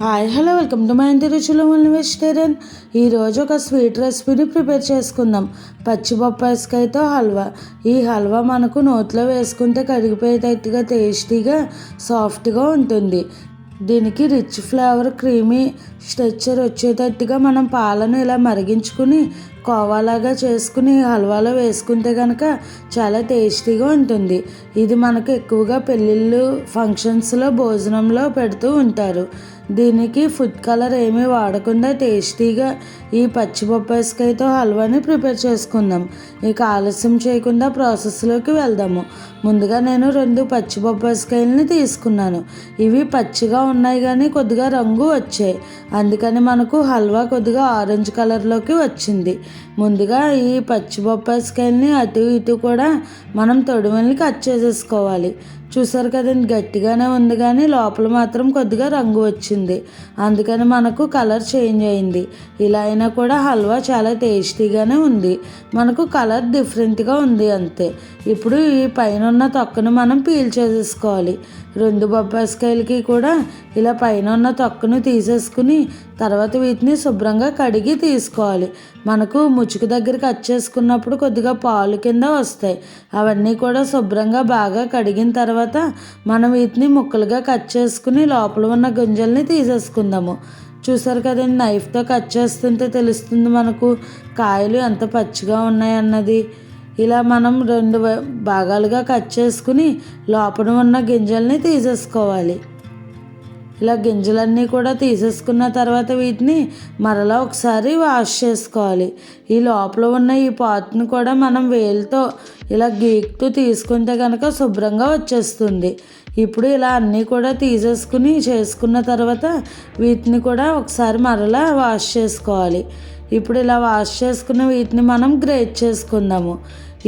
Hi hello welcome to my ఇంటి రుచులు vegetarian. ఈరోజు ఒక స్వీట్ రెసిపీని ప్రిపేర్ చేసుకుందాం. పచ్చి బొప్పాయికాయతో హల్వా. ఈ హల్వా మనకు నోట్లో వేసుకుంటే కరిగిపోయేటట్టుగా టేస్టీగా సాఫ్ట్గా ఉంటుంది. దీనికి రిచ్ ఫ్లేవర్ క్రీమీ స్ట్రక్చర్ వచ్చేటట్టుగా మనం పాలను ఇలా మరిగించుకుని కోవాలాగా చేసుకుని హల్వాలో వేసుకుంటే కనుక చాలా టేస్టీగా ఉంటుంది. ఇది మనకు ఎక్కువగా పెళ్ళిళ్ళు ఫంక్షన్స్లో భోజనంలో పెడుతూ ఉంటారు. దీనికి ఫుడ్ కలర్ ఏమీ వాడకుండా టేస్టీగా ఈ పచ్చి బొప్పాయికాయతో హల్వాని ప్రిపేర్ చేసుకుందాం. ఇక ఆలస్యం చేయకుండా ప్రాసెస్లోకి వెళ్దాము. ముందుగా నేను 2 పచ్చి బొప్పాయికాయలని తీసుకున్నాను. ఇవి పచ్చిగా ఉన్నాయి కానీ కొద్దిగా రంగు వచ్చాయి. అందుకని మనకు హల్వా కొద్దిగా ఆరెంజ్ కలర్లోకి వచ్చింది. ముందుగా ఈ పచ్చి బొప్పాయికాయలని అటు ఇటు కూడా మనం తొడిమల్ని కట్ చేసేసుకోవాలి. చూసారు కదండి, గట్టిగానే ఉంది కానీ లోపల మాత్రం కొద్దిగా రంగు వచ్చింది. అందుకని మనకు కలర్ చేంజ్ అయింది. ఇలా అయినా కూడా హల్వా చాలా టేస్టీగానే ఉంది. మనకు కలర్ డిఫరెంట్గా ఉంది అంతే. ఇప్పుడు ఈ పైన ఉన్న తొక్కను మనం పీల్ చేసేసుకోవాలి. 2 బొప్పాయికాయలకి కూడా ఇలా పైన ఉన్న తొక్కను తీసేసుకుని తర్వాత వీటిని శుభ్రంగా కడిగి తీసుకోవాలి. మనకు ముచుకు దగ్గర కట్ చేసుకున్నప్పుడు కొద్దిగా పాలు కింద వస్తాయి. అవన్నీ కూడా శుభ్రంగా బాగా కడిగిన తర్వాత మనం వీటిని ముక్కలుగా కట్ చేసుకుని లోపల ఉన్న గింజల్ని తీసేసుకుందాము. చూసారు కదండి, నైఫ్తో కట్ చేస్తుంటే తెలుస్తుంది మనకు కాయలు ఎంత పచ్చిగా ఉన్నాయన్నది. ఇలా మనం 2 భాగాలుగా కట్ చేసుకుని లోపల ఉన్న గింజల్ని తీసేసుకోవాలి. ఇలా గింజలన్నీ కూడా తీసేసుకున్న తర్వాత వీటిని మరలా ఒకసారి వాష్ చేసుకోవాలి. ఈ లోపల ఉన్న ఈ పాత్ను కూడా మనం వేలుతో ఇలా గీకుతూ తీసుకుంటే కనుక శుభ్రంగా వచ్చేస్తుంది. ఇప్పుడు ఇలా అన్నీ కూడా తీసేసుకుని చేసుకున్న తర్వాత వీటిని కూడా ఒకసారి మరలా వాష్ చేసుకోవాలి. ఇప్పుడు ఇలా వాష్ చేసుకున్న వీటిని మనం గ్రేట్ చేసుకుందాము.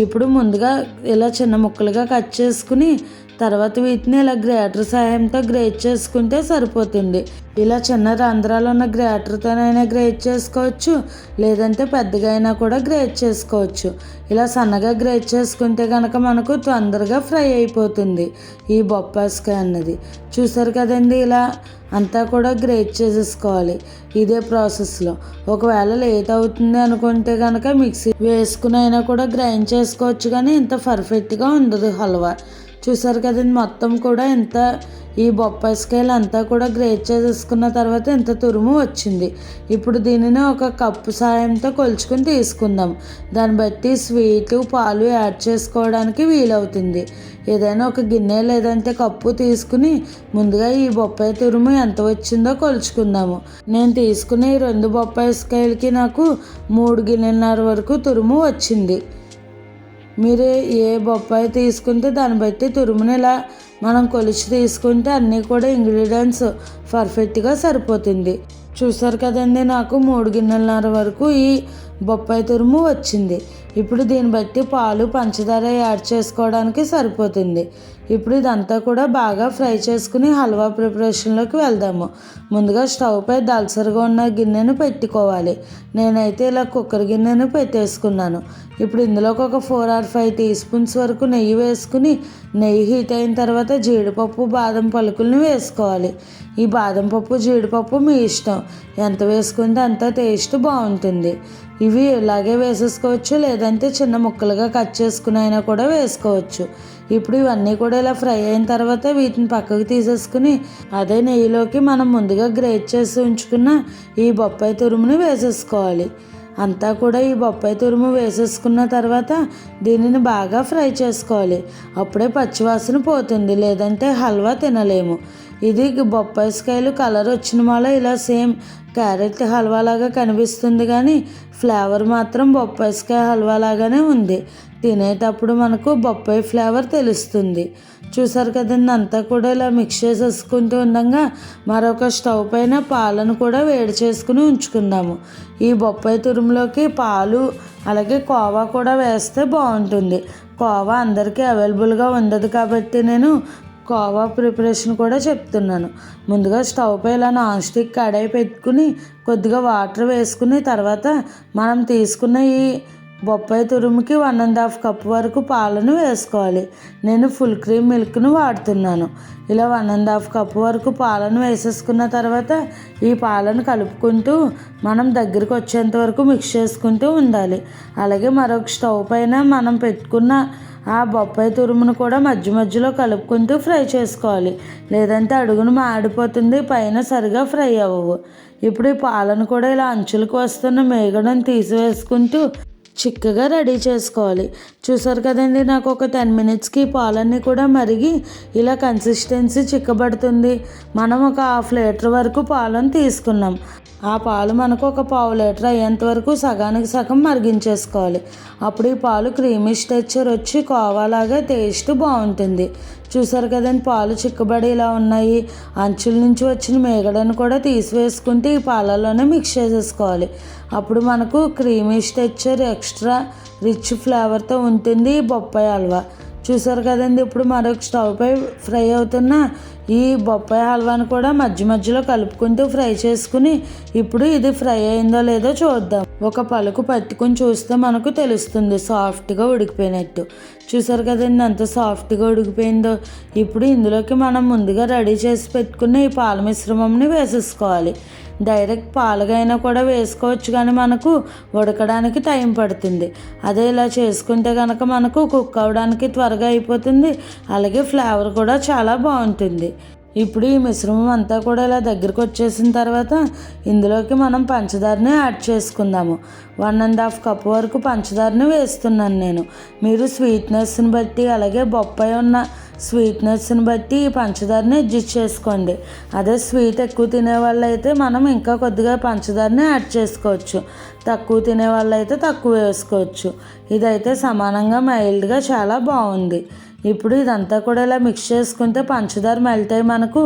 ఇప్పుడు ముందుగా ఇలా చిన్న ముక్కలుగా కట్ చేసుకుని తర్వాత వీటిని ఇలా గ్రేటర్ సహాయంతో గ్రేట్ చేసుకుంటే సరిపోతుంది. ఇలా చిన్న రంధ్రాలు ఉన్న గ్రేటర్తోనైనా గ్రేట్ చేసుకోవచ్చు, లేదంటే పెద్దగా అయినా కూడా గ్రేట్ చేసుకోవచ్చు. ఇలా సన్నగా గ్రేట్ చేసుకుంటే కనుక మనకు తొందరగా ఫ్రై అయిపోతుంది ఈ బొప్పాయికాయ అన్నది. చూసారు కదండి, ఇలా అంతా కూడా గ్రేట్ చేసేసుకోవాలి ఇదే ప్రాసెస్లో. ఒకవేళ లేట్ అవుతుంది అనుకుంటే కనుక మిక్సీ వేసుకుని అయినా కూడా గ్రైండ్ చేసుకోవచ్చు, కానీ ఇంత పర్ఫెక్ట్గా ఉండదు హల్వా. చూసారు కదండి, మొత్తం కూడా ఇంత ఈ బొప్పాయికాయలు అంతా కూడా గ్రేట్ చేసేసుకున్న తర్వాత ఇంత తురుము వచ్చింది. ఇప్పుడు దీనిని ఒక కప్పు సాయంతో కొలుచుకొని తీసుకుందాం. దాన్ని బట్టి స్వీటు పాలు యాడ్ చేసుకోవడానికి వీలవుతుంది. ఏదైనా ఒక గిన్నె లేదంటే కప్పు తీసుకుని ముందుగా ఈ బొప్పాయి తురుము ఎంత వచ్చిందో కొలుచుకుందాము. నేను తీసుకునే ఈ 2 బొప్పాయికాయలకి నాకు 3 గిన్నెలన్నర వరకు తురుము వచ్చింది. మీరు ఏ బొప్పాయి తీసుకుంటే దాన్ని బట్టి తురుముని ఇలా మనం కొలిచి తీసుకుంటే అన్నీ కూడా ఇంగ్రీడియంట్స్ పర్ఫెక్ట్గా సరిపోతుంది. చూసారు కదండి, నాకు 3 గిన్నెలన్నర వరకు ఈ బొప్పాయి తురుము వచ్చింది. ఇప్పుడు దీన్ని బట్టి పాలు పంచదార యాడ్ చేసుకోవడానికి సరిపోతుంది. ఇప్పుడు ఇదంతా కూడా బాగా ఫ్రై చేసుకుని హల్వా ప్రిపరేషన్లోకి వెళ్దాము. ముందుగా స్టవ్ పై దలసరిగా ఉన్న గిన్నెను పెట్టుకోవాలి. నేనైతే ఇలా కుక్కర్ గిన్నెను పెట్టేసుకున్నాను. ఇప్పుడు ఇందులోకి ఒక 4 or 5 టీ స్పూన్స్ వరకు నెయ్యి వేసుకుని నెయ్యి హీట్ అయిన తర్వాత జీడిపప్పు బాదం పలుకుల్ని వేసుకోవాలి. ఈ బాదం పప్పు జీడిపప్పు మీ ఇష్టం, ఎంత వేసుకుంటే అంత టేస్ట్ బాగుంటుంది. ఇవి ఇలాగే వేసేసుకోవచ్చు, లేదంటే చిన్న ముక్కలుగా కట్ చేసుకుని అయినా కూడా వేసుకోవచ్చు. ఇప్పుడు ఇవన్నీ కూడా ఇలా ఫ్రై అయిన తర్వాత వీటిని పక్కకు తీసేసుకుని అదే నెయ్యిలోకి మనం ముందుగా గ్రేట్ చేసి ఉంచుకున్న ఈ బొప్పాయి తురుముని వేసేసుకోవాలి. అంతా కూడా ఈ బొప్పాయి తురుము వేసేసుకున్న తర్వాత దీనిని బాగా ఫ్రై చేసుకోవాలి. అప్పుడే పచ్చివాసన పోతుంది, లేదంటే హల్వా తినలేము. ఇది బొప్పాయికాయలు కలర్ వచ్చిన వల్ల ఇలా సేమ్ క్యారెట్ హల్వా లాగా కనిపిస్తుంది, కానీ ఫ్లేవర్ మాత్రం బొప్పాయికాయ హల్వా లాగానే ఉంది. తినేటప్పుడు మనకు బొప్పాయి ఫ్లేవర్ తెలుస్తుంది. చూసారు కదండి, అంతా కూడా ఇలా మిక్స్ చేసేసుకుంటూ ఉండగా మరొక స్టవ్ పైన పాలను కూడా వేడి చేసుకుని ఉంచుకుందాము. ఈ బొప్పాయి తురుములోకి పాలు అలాగే కోవా కూడా వేస్తే బాగుంటుంది. కోవా అందరికీ అవైలబుల్గా ఉండదు కాబట్టి నేను కోవా ప్రిపరేషన్ కూడా చెప్తున్నాను. ముందుగా స్టవ్ పై ఇలా నాన్ స్టిక్ కడాయి పెట్టుకుని కొద్దిగా వాటర్ వేసుకుని తర్వాత మనం తీసుకున్న ఈ బొప్పాయి తురుముకి 1½ కప్ వరకు పాలను వేసుకోవాలి. నేను ఫుల్ క్రీమ్ మిల్క్ను వాడుతున్నాను. ఇలా 1½ కప్ వరకు పాలను వేసేసుకున్న తర్వాత ఈ పాలను కలుపుకుంటూ మనం దగ్గరికి వచ్చేంత వరకు మిక్స్ చేసుకుంటూ ఉండాలి. అలాగే మరొక స్టవ్ పైన మనం పెట్టుకున్న ఆ బొప్పాయి తురుమును కూడా మధ్య మధ్యలో కలుపుకుంటూ ఫ్రై చేసుకోవాలి. లేదంటే అడుగును మాడిపోతుంది, పైన సరిగా ఫ్రై అవ్వవు. ఇప్పుడు ఈ పాలను కూడా ఇలా అంచులకు వస్తున్న మేగడను తీసివేసుకుంటూ చిక్కగా రెడీ చేసుకోవాలి. చూసారు కదండి, నాకు ఒక 10 మినిట్స్కి పాలన్నీ కూడా మరిగి ఇలా కన్సిస్టెన్సీ చిక్కబడుతుంది. మనం ఒక 1/2 లీటర్ వరకు పాలను తీసుకున్నాం. ఆ పాలు మనకు ఒక 1/4 లీటర్ అయ్యేంత వరకు సగానికి సగం మరిగించేసుకోవాలి. అప్పుడు ఈ పాలు క్రీమిష్ టెక్స్చర్ వచ్చి కోవాలాగా టేస్ట్ బాగుంటుంది. చూసారు కదండి, పాలు చిక్కబడి ఇలా ఉన్నాయి. అంచుల నుంచి వచ్చిన మేగడను కూడా తీసివేసుకుంటే ఈ పాలల్లోనే మిక్స్ చేసేసుకోవాలి. అప్పుడు మనకు క్రీమిష్ టెక్స్చర్ ఎక్స్ట్రా రిచ్ ఫ్లేవర్తో ఉంటుంది ఈ బొప్పాయి హల్వా. చూసారు కదండి, ఇప్పుడు మరొక స్టవ్ పై ఫ్రై అవుతున్న ఈ బొప్పాయి హల్వాను కూడా మధ్య మధ్యలో కలుపుకుంటూ ఫ్రై చేసుకుని ఇప్పుడు ఇది ఫ్రై అయిందో లేదో చూద్దాం. ఒక పలుకు పట్టుకుని చూస్తే మనకు తెలుస్తుంది సాఫ్ట్గా ఉడికిపోయినట్టు. చూసారు కదండి ఎంత సాఫ్ట్గా ఉడికిపోయిందో. ఇప్పుడు ఇందులోకి మనం ముందుగా రెడీ చేసి పెట్టుకున్న ఈ పాల మిశ్రమంని వేసేసుకోవాలి. డైరెక్ట్ పాలుగైనా కూడా వేసుకోవచ్చు, కానీ మనకు ఉడకడానికి టైం పడుతుంది. అదే ఇలా చేసుకుంటే కనుక మనకు కుక్ అవ్వడానికి త్వరగా అయిపోతుంది. అలాగే ఫ్లేవర్ కూడా చాలా బాగుంటుంది. ఇప్పుడు ఈ మిశ్రమం అంతా కూడా ఇలా దగ్గరికి వచ్చేసిన తర్వాత ఇందులోకి మనం పంచదారని యాడ్ చేసుకుందాము. 1½ కప్ వరకు పంచదారని వేస్తున్నాను నేను. మీరు స్వీట్నెస్ని బట్టి అలాగే బొప్పాయి ఉన్న స్వీట్నెస్ని బట్టి ఈ పంచదారని అడ్జస్ట్ చేసుకోండి. అదే స్వీట్ ఎక్కువ తినేవాళ్ళు అయితే మనం ఇంకా కొద్దిగా పంచదారని యాడ్ చేసుకోవచ్చు. తక్కువ తినేవాళ్ళు అయితే తక్కువ వేసుకోవచ్చు. ఇదైతే సమానంగా మైల్డ్గా చాలా బాగుంది. ఇప్పుడు ఇదంతా కూడా ఇలా మిక్స్ చేసుకుంటే పంచదార మెల్ట్ అయ్యి మనకు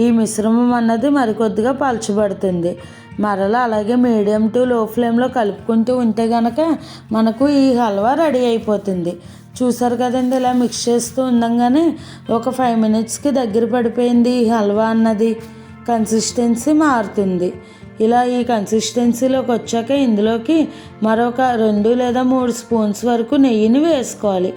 ఈ మిశ్రమం అన్నది మరికొద్దిగా పలచబడుతుంది. మరలా అలాగే మీడియం టు లో ఫ్లేమ్లో కలుపుకుంటూ ఉంటే కనుక మనకు ఈ హల్వా రెడీ అయిపోతుంది. చూసారు కదండి, ఇలా మిక్స్ చేస్తూ ఉండగానే ఒక 5 మినిట్స్కి దగ్గర పడిపోయింది ఈ హల్వా అన్నది. కన్సిస్టెన్సీ మారుతుంది. ఇలా ఈ కన్సిస్టెన్సీలోకి వచ్చాక ఇందులోకి మరొక 2 లేదా 3 స్పూన్స్ వరకు నెయ్యిని వేసుకోవాలి.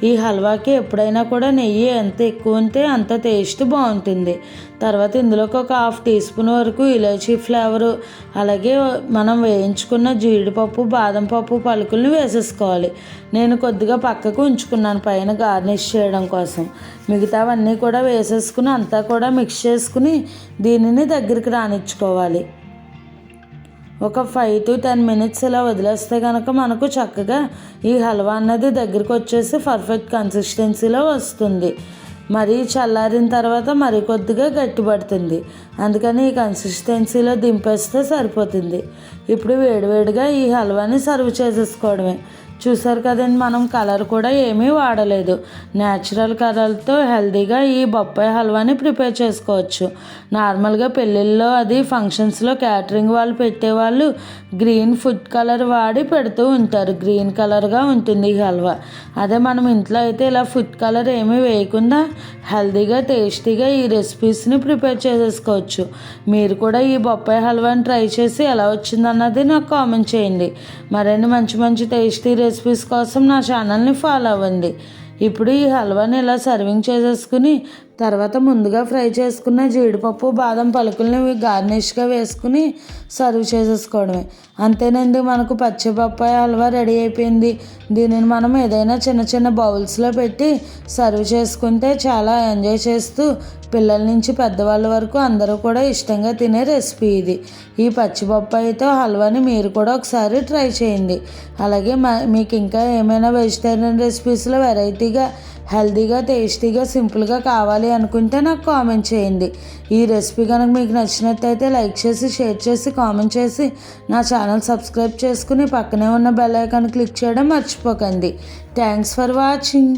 ఈ హల్వాకి ఎప్పుడైనా కూడా నెయ్యి ఎంత ఎక్కువ ఉంటే అంత టేస్ట్ బాగుంటుంది. తర్వాత ఇందులోకి ఒక 1/2 టీ స్పూన్ వరకు ఇలాచీ ఫ్లేవరు అలాగే మనం వేయించుకున్న జీడిపప్పు బాదం పప్పు పలుకుల్ని వేసేసుకోవాలి. నేను కొద్దిగా పక్కకు ఉంచుకున్నాను పైన గార్నిష్ చేయడం కోసం. మిగతావన్నీ కూడా వేసేసుకుని అంతా కూడా మిక్స్ చేసుకుని దీనిని దగ్గరికి రానిచ్చుకోవాలి. ఒక 5 to 10 మినిట్స్ ఇలా వదిలేస్తే కనుక మనకు చక్కగా ఈ హల్వా అన్నది దగ్గరికి వచ్చేసి పర్ఫెక్ట్ కన్సిస్టెన్సీలో వస్తుంది. మరీ చల్లారిన తర్వాత మరి కొద్దిగా గట్టిపడుతుంది. అందుకని ఈ కన్సిస్టెన్సీలో దింపేస్తే సరిపోతుంది. ఇప్పుడు వేడివేడిగా ఈ హల్వాని సర్వ్ చేసేసుకోవడమే. చూసారు కదండి, మనం కలర్ కూడా ఏమీ వాడలేదు. న్యాచురల్ కలర్తో హెల్తీగా ఈ బొప్పాయి హల్వాని ప్రిపేర్ చేసుకోవచ్చు. నార్మల్గా పెళ్ళిళ్ళలో అది ఫంక్షన్స్లో క్యాటరింగ్ వాళ్ళు పెట్టేవాళ్ళు గ్రీన్ ఫుడ్ కలర్ వాడి పెడుతూ ఉంటారు. గ్రీన్ కలర్గా ఉంటుంది ఈ హల్వా. అదే మనం ఇంట్లో అయితే ఇలా ఫుడ్ కలర్ ఏమీ వేయకుండా హెల్తీగా టేస్టీగా ఈ రెసిపీస్ని ప్రిపేర్ చేసేసుకోవచ్చు. మీరు కూడా ఈ బొప్పాయి హల్వాని ట్రై చేసి ఎలా వచ్చిందన్నది నాకు కామెంట్ చేయండి. మరిన్ని మంచి మంచి టేస్టీ రెసిపీస్ కోసం నా ఛానల్ని ఫాలో అవ్వండి. ఇప్పుడు ఈ హల్వాని ఇలా సర్వింగ్ చేసేసుకుని తర్వాత ముందుగా ఫ్రై చేసుకున్న జీడిపప్పు బాదం పలుకుల్ని గార్నిష్గా వేసుకుని సర్వ్ చేసేసుకోవడమే. అంతేనండి, మనకు పచ్చి బొప్పాయి హల్వా రెడీ అయిపోయింది. దీనిని మనం ఏదైనా చిన్న చిన్న బౌల్స్లో పెట్టి సర్వ్ చేసుకుంటే చాలా ఎంజాయ్ చేస్తూ పిల్లల నుంచి పెద్దవాళ్ళ వరకు అందరూ కూడా ఇష్టంగా తినే రెసిపీ ఇది. ఈ పచ్చి బొప్పాయితో హల్వాని మీరు కూడా ఒకసారి ట్రై చేయండి. అలాగే మీకు ఇంకా ఏమైనా వెజిటేరియన్ రెసిపీస్లో వెరైటీగా హెల్తీగా టేస్టీగా సింపుల్గా కావాలి అనుకుంటే నాకు కామెంట్ చేయండి. ఈ రెసిపీ కనుక మీకు నచ్చినట్టయితే లైక్ చేసి షేర్ చేసి కామెంట్ చేసి నా ఛానల్ సబ్స్క్రైబ్ చేసుకుని పక్కనే ఉన్న బెల్ ఐకాన్ క్లిక్ చేయడం మర్చిపోకండి. Thanks for watching.